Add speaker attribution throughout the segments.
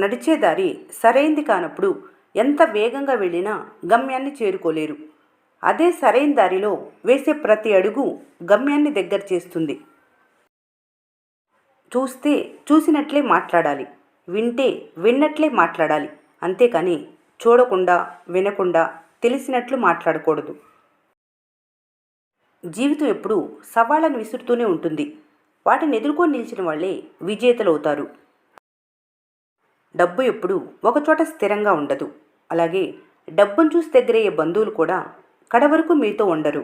Speaker 1: నడిచే దారి సరైంది కానప్పుడు ఎంత వేగంగా వెళ్ళినా గమ్యాన్ని చేరుకోలేరు. అదే సరైన దారిలో వేసే ప్రతి అడుగు గమ్యాన్ని దగ్గర చేస్తుంది. చూస్తే చూసినట్లే మాట్లాడాలి, వింటే విన్నట్లే మాట్లాడాలి. అంతేకాని చూడకుండా వినకుండా తెలిసినట్లు మాట్లాడకూడదు. జీవితం ఎప్పుడూ సవాళ్లను విసురుతూనే ఉంటుంది. వాటిని ఎదుర్కొని నిలిచిన వాళ్ళే విజేతలవుతారు. డబ్బు ఎప్పుడూ ఒకచోట స్థిరంగా ఉండదు. అలాగే డబ్బును చూసి దగ్గరయ్యే బంధువులు కూడా కడవరకు మీతో ఉండరు.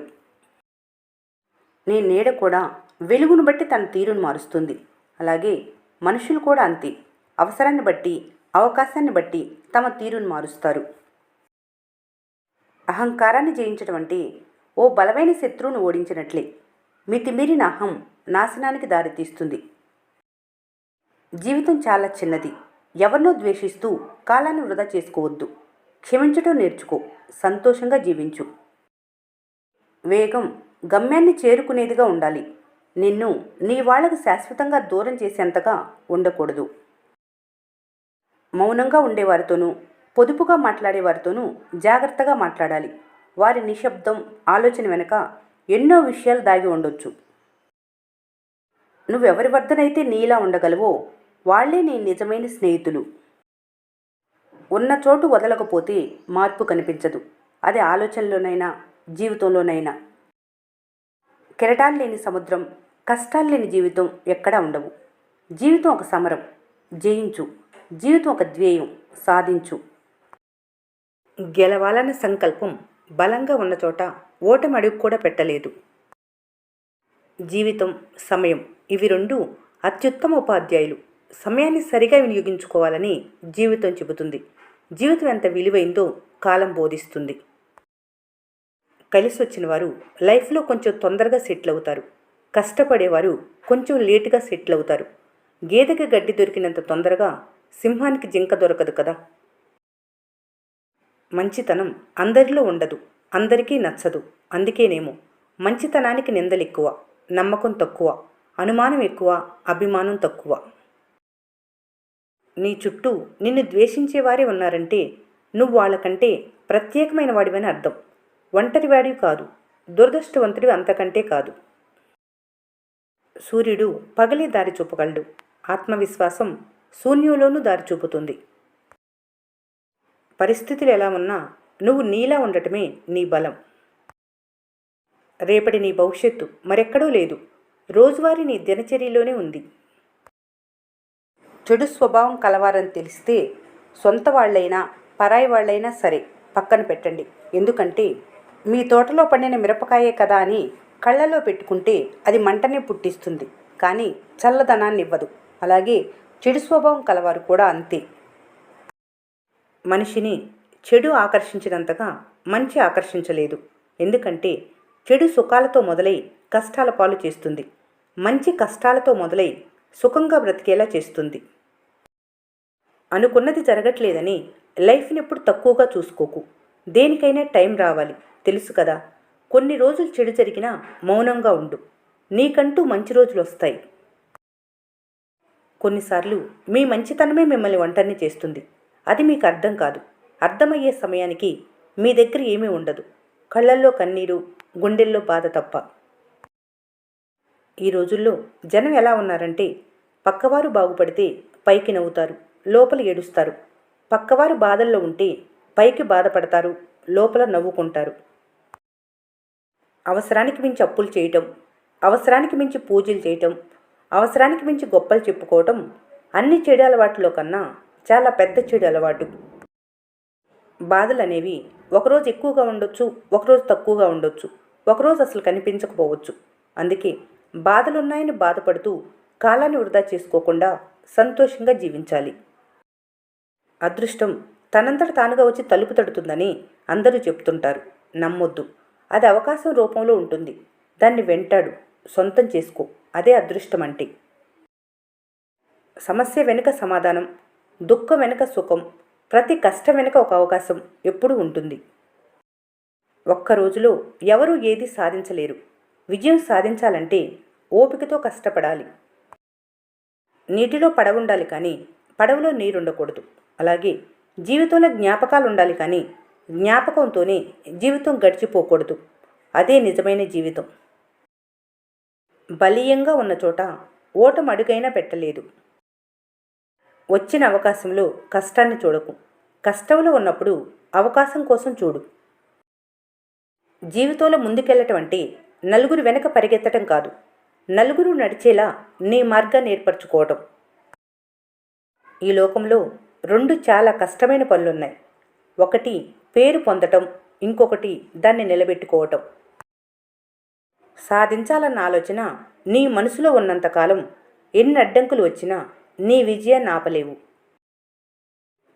Speaker 1: నీ నీడ కూడా వెలుగును బట్టి తన తీరును మారుస్తుంది. అలాగే మనుషులు కూడా అంతే. అవసరాన్ని బట్టి అవకాశాన్ని బట్టి తమ తీరును మారుస్తారు. అహంకారాన్ని జయించడం అంటే ఓ బలమైన శత్రువును ఓడించినట్లే. మితిమీరిన అహం నాశనానికి దారితీస్తుంది. జీవితం చాలా చిన్నది. ఎవరినో ద్వేషిస్తూ కాలాన్ని వృధా చేసుకోవద్దు. క్షమించటం నేర్చుకో. సంతోషంగా జీవించు. వేగం గమ్యాన్ని చేరుకునేదిగా ఉండాలి. నిన్ను నీ వాళ్లకు శాశ్వతంగా దూరం చేసేంతగా ఉండకూడదు. మౌనంగా ఉండేవారితోనూ పొదుపుగా మాట్లాడేవారితోనూ జాగ్రత్తగా మాట్లాడాలి. వారి నిశ్శబ్దం ఆలోచన వెనుక ఎన్నో విషయాలు దాగి ఉండొచ్చు. నువ్వెవరి వద్దనైతే నీలా ఉండగలవో వాళ్లే నీ నిజమైన స్నేహితులు. ఉన్న చోటు వదలకపోతే మార్పు కనిపించదు. అది ఆలోచనలోనైనా జీవితంలోనైనా. కెరటాలు లేని సముద్రం, కష్టాలు లేని జీవితం ఎక్కడా ఉండవు. జీవితం ఒక సమరం, జయించు. జీవితం ఒక ధ్యేయం, సాధించు. గెలవాలన్న సంకల్పం బలంగా ఉన్న చోట ఓటమి అడుగు కూడా పెట్టలేదు. జీవితం, సమయం ఇవి రెండు అత్యుత్తమ ఉపాధ్యాయులు. సమయాన్ని సరిగా వినియోగించుకోవాలని జీవితం చెబుతుంది. జీవితం ఎంత విలువైందో కాలం బోధిస్తుంది. కలిసి వచ్చిన వారు లైఫ్లో కొంచెం తొందరగా సెటిల్ అవుతారు. కష్టపడేవారు కొంచెం లేటుగా సెటిల్ అవుతారు. గేదెకి గడ్డి దొరికినంత తొందరగా సింహానికి జింక దొరకదు కదా. మంచితనం అందరిలో ఉండదు, అందరికీ నచ్చదు. అందుకేనేమో మంచితనానికి నిందలు ఎక్కువ, నమ్మకం తక్కువ, అనుమానం ఎక్కువ, అభిమానం తక్కువ. నీ చుట్టూ నిన్ను ద్వేషించేవారే ఉన్నారంటే నువ్వు వాళ్ళకంటే ప్రత్యేకమైన వాడివని అర్థం. ఒంటరివాడివి కాదు, దురదృష్టవంతుడివి అంతకంటే కాదు. సూర్యుడు పగలే దారి చూపగలడు. ఆత్మవిశ్వాసం శూన్యంలోనూ దారి చూపుతుంది. పరిస్థితులు ఎలా ఉన్నా నువ్వు నీలా ఉండటమే నీ బలం. రేపటి నీ భవిష్యత్తు మరెక్కడో లేదు, రోజువారీ నీ దినచర్యలోనే ఉంది. చెడు స్వభావం కలవారని తెలిస్తే సొంత వాళ్ళైనా పరాయి వాళ్ళైనా సరే పక్కన పెట్టండి. ఎందుకంటే మీ తోటలో పండిన మిరపకాయే కదా అని కళ్ళలో పెట్టుకుంటే అది మంటనే పుట్టిస్తుంది, కానీ చల్లదనాన్ని ఇవ్వదు. అలాగే చెడు స్వభావం కలవారు కూడా అంతే. మనిషిని చెడు ఆకర్షించినంతగా మంచి ఆకర్షించలేదు. ఎందుకంటే చెడు సుఖాలతో మొదలై కష్టాల పాలు చేస్తుంది. మంచి కష్టాలతో మొదలై సుఖంగా బ్రతికేలా చేస్తుంది. అనుకున్నది జరగట్లేదని లైఫ్ని ఎప్పుడు తక్కువగా చూసుకోకు. దేనికైనా టైం రావాలి, తెలుసు కదా. కొన్ని రోజులు చెడు జరిగినా మౌనంగా ఉండు. నీకంటూ మంచి రోజులు వస్తాయి. కొన్నిసార్లు మీ మంచితనమే మిమ్మల్ని ఒంటరిని చేస్తుంది. అది మీకు అర్థం కాదు. అర్థమయ్యే సమయానికి మీ దగ్గర ఏమీ ఉండదు. కళ్ళల్లో కన్నీరు, గుండెల్లో బాధ తప్ప. ఈ రోజుల్లో జనం ఎలా ఉన్నారంటే పక్కవారు బాగుపడితే పైకి నవ్వుతారు, లోపల ఏడుస్తారు. పక్కవారు బాధల్లో ఉంటే పైకి బాధపడతారు, లోపల నవ్వుకుంటారు. అవసరానికి మించి అప్పులు చేయటం, అవసరానికి మించి పూజలు చేయటం, అవసరానికి మించి గొప్పలు చెప్పుకోవటం అన్ని చెడు అలవాట్లలో కన్నా చాలా పెద్ద చెడు అలవాటు. బాధలు అనేవి ఒకరోజు ఎక్కువగా ఉండొచ్చు, ఒకరోజు తక్కువగా ఉండొచ్చు, ఒకరోజు అసలు కనిపించకపోవచ్చు. అందుకే బాధలున్నాయని బాధపడుతూ కాలాన్ని వృధా చేసుకోకుండా సంతోషంగా జీవించాలి. అదృష్టం తనంతట తానుగా వచ్చి తలుపు తడుతుందని అందరూ చెప్తుంటారు. నమ్మొద్దు. అది అవకాశం రూపంలో ఉంటుంది. దాన్ని వెంటాడు, సొంతం చేసుకో. అదే అదృష్టం అంటే. సమస్య వెనుక సమాధానం, దుఃఖం వెనుక సుఖం, ప్రతి కష్టం వెనుక ఒక అవకాశం ఎప్పుడూ ఉంటుంది. ఒక్క రోజులో ఎవరూ ఏదీ సాధించలేరు. విజయం సాధించాలంటే ఓపికతో కష్టపడాలి. నీటిలో పడవుండాలి కానీ పడవలో నీరుండకూడదు. అలాగే జీవితంలో జ్ఞాపకాలు ఉండాలి, కానీ జ్ఞాపకంతోనే జీవితం గడిచిపోకూడదు. అదే నిజమైన జీవితం. బలీయంగా ఉన్న చోట ఓటమి అడుగైనా పెట్టలేదు. వచ్చిన అవకాశంలో కష్టాన్ని చూడకు. కష్టంలో ఉన్నప్పుడు అవకాశం కోసం చూడు. జీవితంలో ముందుకెళ్ళటం అంటే నలుగురు వెనక పరిగెత్తటం కాదు, నలుగురు నడిచేలా నీ మార్గాన్ని ఏర్పరచుకోవటం. ఈ లోకంలో రెండు చాలా కష్టమైన పనులున్నాయి. ఒకటి పేరు పొందటం, ఇంకొకటి దాన్ని నిలబెట్టుకోవటం. సాధించాలన్న ఆలోచన నీ మనసులో ఉన్నంతకాలం ఎన్ని అడ్డంకులు వచ్చినా నీ విజయాన్ని ఆపలేవు.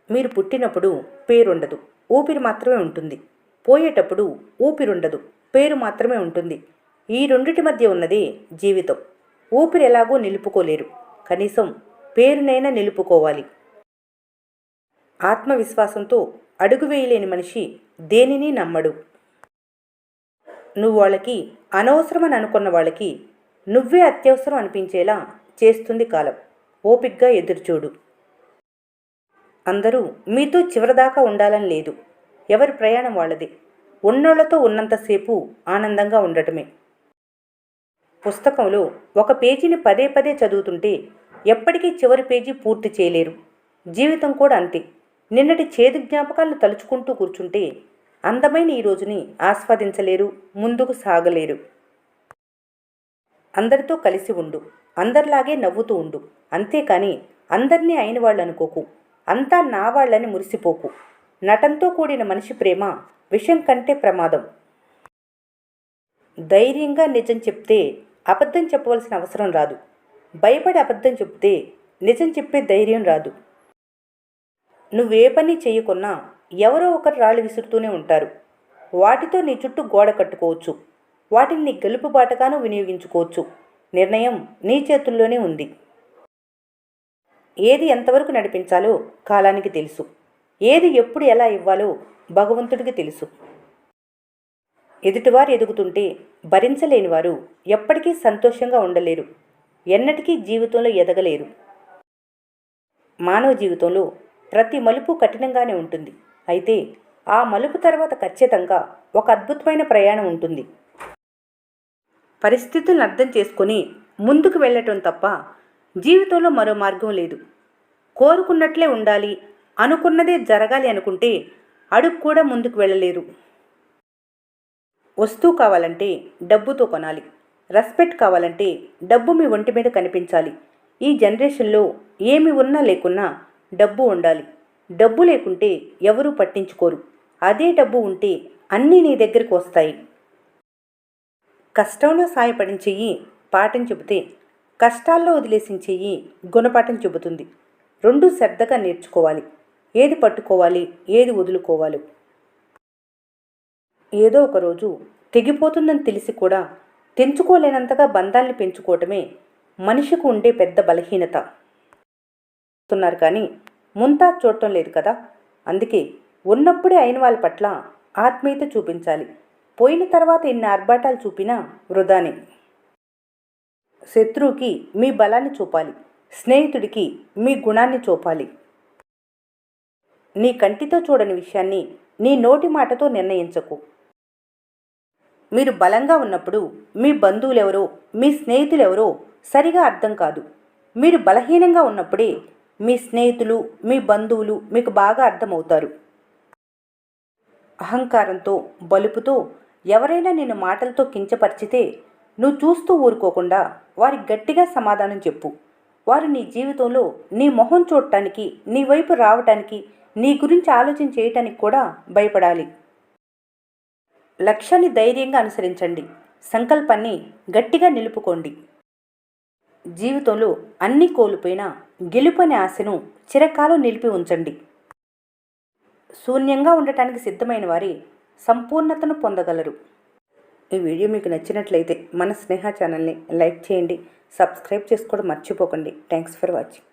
Speaker 1: మీరు పుట్టినప్పుడు పేరుండదు, ఊపిరి మాత్రమే ఉంటుంది. పోయేటప్పుడు ఊపిరుండదు, పేరు మాత్రమే ఉంటుంది. ఈ రెండిటి మధ్య ఉన్నదే జీవితం. ఊపిరి ఎలాగో నిలుపుకోలేరు, కనీసం పేరునైనా నిలుపుకోవాలి. ఆత్మవిశ్వాసంతో అడుగు వేయలేని మనిషి దేనిని నమ్మడు. నువ్వు వాళ్ళకి అనవసరమని అనుకున్న వాళ్ళకి నువ్వే అత్యవసరం అనిపించేలా చేస్తుంది కాలం. ఓపిగ్గా ఎదురుచూడు. అందరూ మీతో చివరిదాకా ఉండాలని లేదు. ఎవరి ప్రయాణం వాళ్ళది. ఉన్నోళ్లతో ఉన్నంతసేపు ఆనందంగా ఉండటమే. పుస్తకంలో ఒక పేజీని పదే పదే చదువుతుంటే ఎప్పటికీ చివరి పేజీ పూర్తి చేయలేరు. జీవితం కూడా అంతే. నిన్నటి చేదు జ్ఞాపకాలను తలుచుకుంటూ కూర్చుంటే అందమైన ఈ రోజుని ఆస్వాదించలేరు, ముందుకు సాగలేరు. అందరితో కలిసి ఉండు, అందరిలాగే నవ్వుతూ ఉండు. అంతేకాని అందరినీ అయిన వాళ్ళు అనుకోకు. అంతా నా వాళ్ళని మురిసిపోకు. నటంతో కూడిన మనిషి ప్రేమ విషం కంటే ప్రమాదం. ధైర్యంగా నిజం చెప్తే అబద్ధం చెప్పవలసిన అవసరం రాదు. భయపడి అబద్ధం చెప్తే నిజం చెప్పే ధైర్యం రాదు. నువ్వే పని చేయకున్నా ఎవరో ఒకరు రాళ్ళు విసురుతూనే ఉంటారు. వాటితో నీ చుట్టూ గోడ కట్టుకోవచ్చు. వాటిని నీ గెలుపు బాటగాను వినియోగించుకోవచ్చు. నిర్ణయం నీ చేతుల్లోనే ఉంది. ఏది ఎంతవరకు నడిపించాలో కాలానికి తెలుసు. ఏది ఎప్పుడు ఎలా ఇవ్వాలో భగవంతుడికి తెలుసు. ఎదుటివారు ఎదుగుతుంటే భరించలేని వారు ఎప్పటికీ సంతోషంగా ఉండలేరు, ఎన్నటికీ జీవితంలో ఎదగలేరు. మానవ జీవితంలో ప్రతి మలుపు కఠినంగానే ఉంటుంది. అయితే ఆ మలుపు తర్వాత ఖచ్చితంగా ఒక అద్భుతమైన ప్రయాణం ఉంటుంది. పరిస్థితులను అర్థం చేసుకొని ముందుకు వెళ్ళటం తప్ప జీవితంలో మరో మార్గం లేదు. కోరుకున్నట్లే ఉండాలి, అనుకున్నదే జరగాలి అనుకుంటే అడుగు కూడా ముందుకు వెళ్ళలేరు. వస్తువు కావాలంటే డబ్బుతో కొనాలి. రెస్పెక్ట్ కావాలంటే డబ్బు మీ ఒంటి మీద కనిపించాలి. ఈ జనరేషన్లో ఏమి ఉన్నా లేకున్నా డబ్బు ఉండాలి. డబ్బు లేకుంటే ఎవరూ పట్టించుకోరు. అదే డబ్బు ఉంటే అన్నీ నీ దగ్గరికి వస్తాయి. కష్టంలో సాయపడిన చెయ్యి పాఠం చెబితే, కష్టాల్లో వదిలేసిన చెయ్యి గుణపాఠం చెబుతుంది. రెండూ శ్రద్ధగా నేర్చుకోవాలి. ఏది పట్టుకోవాలి, ఏది వదులుకోవాలి. ఏదో ఒకరోజు తెగిపోతుందని తెలిసి కూడా తెంచుకోలేనంతగా బంధాల్ని పెంచుకోవటమే మనిషికి ఉండే పెద్ద బలహీనత. తున్నారు కానీ ముంతా చూడటం లేదు కదా. అందుకే ఉన్నప్పుడే అయిన వాళ్ళ పట్ల ఆత్మీయత చూపించాలి. పోయిన తర్వాత ఎన్ని ఆర్భాటాలు చూపినా వృధానే. శత్రువుకి మీ బలాన్ని చూపాలి, స్నేహితుడికి మీ గుణాన్ని చూపాలి. నీ కంటితో చూడని విషయాన్ని నీ నోటి మాటతో నిర్ణయించకు. మీరు బలంగా ఉన్నప్పుడు మీ బంధువులెవరో, మీ స్నేహితులెవరో సరిగా అర్థం కాదు. మీరు బలహీనంగా ఉన్నప్పుడే మీ స్నేహితులు, మీ బంధువులు మీకు బాగా అర్థమవుతారు. అహంకారంతో, బలుపుతో ఎవరైనా నిన్ను మాటలతో కించపరిచితే నువ్వు చూస్తూ ఊరుకోకుండా వారికి గట్టిగా సమాధానం చెప్పు. వారు నీ జీవితంలో నీ మొహం చూడటానికి, నీ వైపు రావటానికి, నీ గురించి ఆలోచన చేయటానికి కూడా భయపడాలి. లక్ష్యాన్ని ధైర్యంగా అనుసరించండి. సంకల్పాన్ని గట్టిగా నిలుపుకోండి. జీవితంలో అన్నీ కోల్పోయినా గెలుపనే ఆశను చిరకాలం నిలిపి ఉంచండి. శూన్యంగా ఉండటానికి సిద్ధమైన వారే సంపూర్ణతను పొందగలరు. ఈ వీడియో మీకు నచ్చినట్లయితే మన స్నేహ ఛానల్ని లైక్ చేయండి, సబ్స్క్రైబ్ చేసుకోవడం మర్చిపోకండి. Thanks for watching.